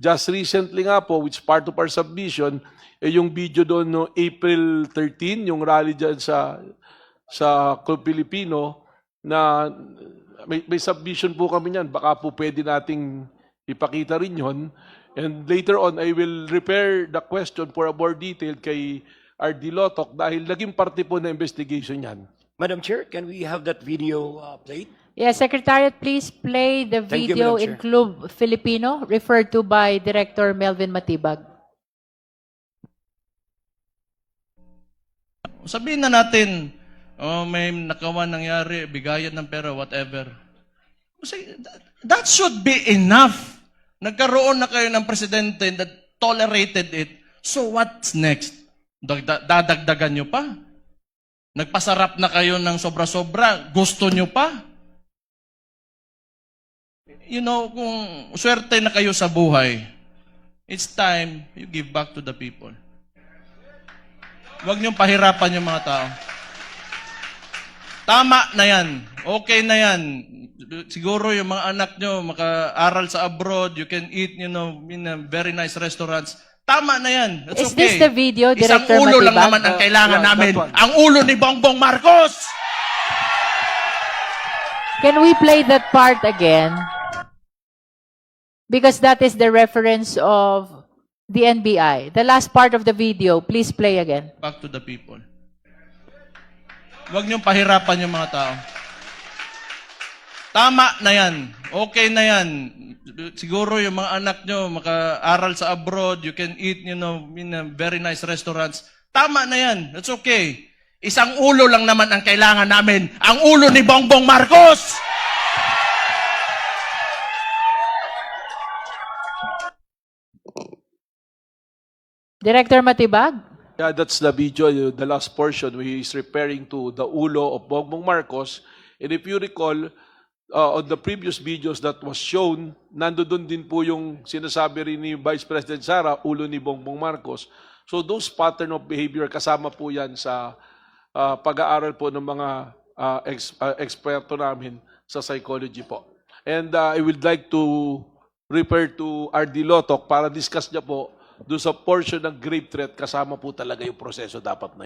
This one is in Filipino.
just recently nga po, which part of our submission, yung video doon no April 13, yung rally dyan sa Club Filipino, na may submission po kami niyan. Baka po pwede nating ipakita rin yon. And later on, I will repair the question for a more detailed kay RD Lotoc dahil naging parte po na investigation yan. Madam Chair, can we have that video played? Yes, Secretariat, please play the Thank you, video Madam in Chair. Club Filipino referred to by Director Melvin Matibag. Sabihin na natin, oh, may nakawan nangyari, bigayan ng pera, whatever. Kasi that should be enough. Nagkaroon na kayo ng presidente that tolerated it. So what's next? Dadagdagan nyo pa? Nagpasarap na kayo ng sobra-sobra? Gusto nyo pa? You know, kung swerte na kayo sa buhay, it's time you give back to the people. Huwag niyong pahirapan yung mga tao. Tama na yan. Okay na yan. Siguro yung mga anak nyo maka-aral sa abroad, you can eat, you know, in a very nice restaurants. Tama na yan. That's Is okay. this the video, Isang Director ulo lang Matibag? naman ang kailangan Yeah, namin. that one. Ang ulo ni Bongbong Marcos! Can we play that part again? Because that is the reference of the NBI. The last part of the video, please play again. Back to the people. Huwag niyong pahirapan yung mga tao. Tama na yan. Okay na yan. Siguro yung mga anak nyo maka-aral sa abroad, you can eat, you know, in a very nice restaurants. Tama na yan. That's okay. Isang ulo lang naman ang kailangan namin. Ang ulo ni Bongbong Marcos! Director Matibag? Yeah, that's the video, the last portion where he is referring to the ulo of Bongbong Marcos. And if you recall, on the previous videos that was shown, nandoon din po yung sinasabi rin ni Vice President Sara, ulo ni Bongbong Marcos. So those pattern of behavior, kasama po yan sa pag-aaral po ng mga eksperto namin sa psychology po. And I would like to refer to RD Lotoc para discuss niya po doon sa portion ng grave threat, kasama po talaga yung proseso dapat na